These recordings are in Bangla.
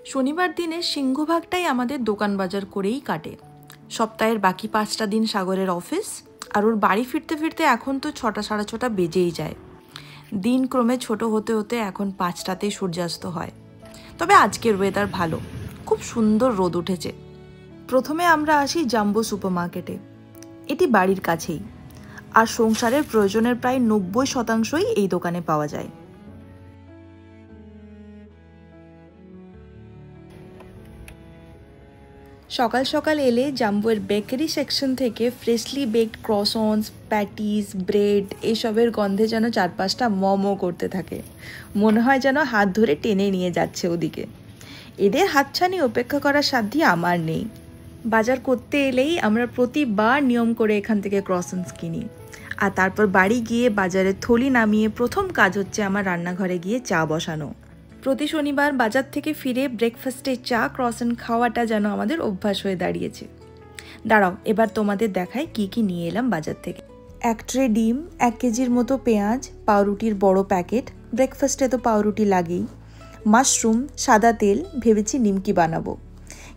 শনিবার দিনের সিংহভাগটাই আমাদের দোকান বাজার করেই কাটে। সপ্তাহের বাকি 5টা দিন সাগরের অফিস, আর ওর বাড়ি ফিরতে ফিরতে এখন তো 6টা সাড়ে 6টা বেজেই যায়। দিন ক্রমে ছোট হতে হতে এখন 5টাতেই সূর্যাস্ত হয়। তবে আজকের ওয়েদার ভালো, খুব সুন্দর রোদ উঠেছে। প্রথমে আমরা আসি জাম্বো সুপারমার্কেটে। এটি বাড়ির কাছেই, আর সংসারের প্রয়োজনের প্রায় 90% এই দোকানে পাওয়া যায়। সকাল সকাল এলে জাম্বোর বেকারি সেকশন থেকে ফ্রেশলি বেকড ক্রসন্স, প্যাটিস, ব্রেড এসবের গন্ধে যেন চারপাশটা মমো করতে থাকে। মনে হয় যেন হাত ধরে টেনে নিয়ে যাচ্ছে ওদিকে। এদের হাতছানি উপেক্ষা করার সাধ্য আমার নেই। বাজার করতে এলেই আমরা প্রতিবার নিয়ম করে এখান থেকে ক্রসন্স কিনি, আর তারপর বাড়ি গিয়ে বাজারের থলি নামিয়ে প্রথম কাজ হচ্ছে আমার রান্নাঘরে গিয়ে চা বসানো। প্রতি শনিবার বাজার থেকে ফিরে ব্রেকফাস্টে চা ক্রসেন্ট খাওয়াটা যেন আমাদের অভ্যাস হয়ে দাঁড়িয়েছে। দাঁড়াও, এবার তোমাদের দেখাই কি কি নিয়ে এলাম বাজার থেকে। 1 ট্রে ডিম, 1 কেজির মতো পেঁয়াজ, পাউরুটির বড় প্যাকেট, ব্রেকফাস্টে তো পাউরুটি লাগেই, মাশরুম, সাদা তেল, ভেবেছি নিমকি বানাবো,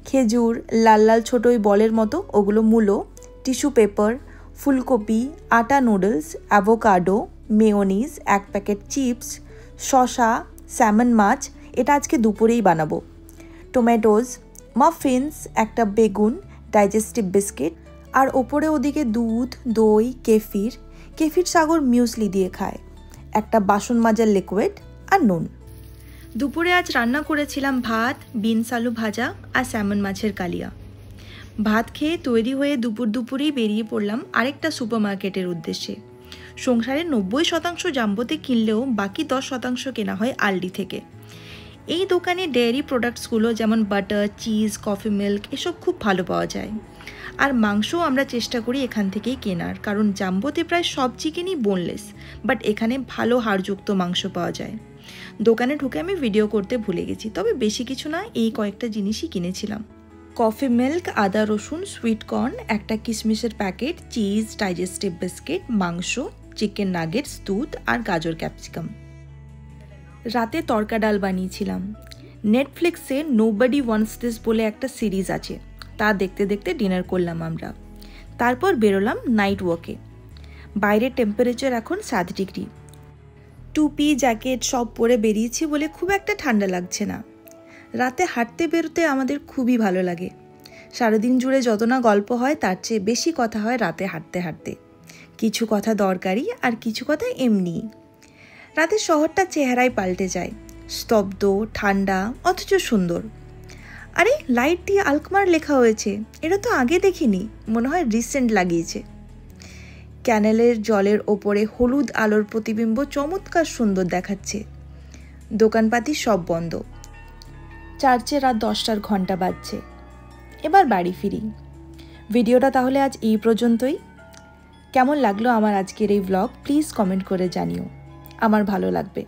খেজুর, লাল লাল ছোট ওই বলের মতো ওগুলো মূলো, টিস্যু পেপার, ফুলকপি, আটা noodles, avocado, mayonnaise, 1 packet chips, শসা, স্যামন মাছ, এটা আজকে দুপুরেই বানাবো, টমেটোজ, মাফিনস, একটা বেগুন, ডাইজেস্টিভ বিস্কিট, আর ওপরে ওদিকে দুধ, দই, কেফির সাগর মিউসলি দিয়ে খায়, একটা বাসন মাজার লিকুইড আর নুন। দুপুরে আজ রান্না করেছিলাম ভাত, বিনস আলু ভাজা আর স্যামন মাছের কালিয়া। ভাত খেয়ে তৈরি হয়ে দুপুরেই বেরিয়ে পড়লাম আরেকটা সুপারমার্কেটের উদ্দেশ্যে। সংসারের 90% জাম্বোতে কিনলেও বাকি 10% কেনা হয় আলডি থেকে। এই দোকানে ডেয়ারি প্রোডাক্টসগুলো যেমন বাটার, চিজ, কফি মিল্ক এসব খুব ভালো পাওয়া যায়। আর মাংসও আমরা চেষ্টা করি এখান থেকেই কেনার, কারণ জাম্বোতে প্রায় সব চিকেনই বোনলেস, বাট এখানে ভালো হাড়যুক্ত মাংস পাওয়া যায়। দোকানে ঢুকে আমি ভিডিও করতে ভুলে গেছি, তবে বেশি কিছু না, এই কয়েকটা জিনিসই কিনেছিলাম। কফি মিল্ক, আদা রসুন, সুইট কর্ন, একটা কিশমিশের প্যাকেট, চিজ, ডাইজেস্টিভ বিস্কিট, মাংস, চিকেন নাগেটস, দুধ আর গাজর ক্যাপসিকাম। রাতে তড়কা ডাল বানিয়েছিলাম। নেটফ্লিক্সে নোবডি ওয়ান্টস দিস বলে একটা সিরিজ আছে, তা দেখতে দেখতে ডিনার করলাম আমরা। তারপর বেরোলাম নাইট ওয়াকে। বাইরের টেম্পারেচার এখন 7 ডিগ্রি। টুপি, জ্যাকেট সব পরে বেরিয়েছি বলে খুব একটা ঠান্ডা লাগছে না। রাতে হাঁটতে বেরোতে আমাদের খুবই ভালো লাগে। সারাদিন জুড়ে যত না গল্প হয় তার চেয়ে বেশি কথা হয় রাতে হাঁটতে হাঁটতে। কিছু কথা দরকারি আর কিছু কথা এমনি। রাতে শহরটা চেহারাই পাল্টে যায়, স্তব্ধ, ঠান্ডা, অথচ সুন্দর। আরে লাইট দিয়ে আলকমার লেখা হয়েছে, এটা তো আগে দেখিনি, মনে হয় রিসেন্ট লাগিয়েছে। ক্যানেলের জলের ওপরে হলুদ আলোর প্রতিবিম্ব চমৎকার সুন্দর দেখাচ্ছে। দোকানপাতি সব বন্ধ। চার্চে রাত 10টার ঘন্টা বাজছে। এবার বাড়ি ফিরি। ভিডিওটা তাহলে আজ এই পর্যন্তই। কেমন লাগলো আমার আজকের এই ব্লগ প্লিজ কমেন্ট করে জানিও, আমার ভালো লাগবে।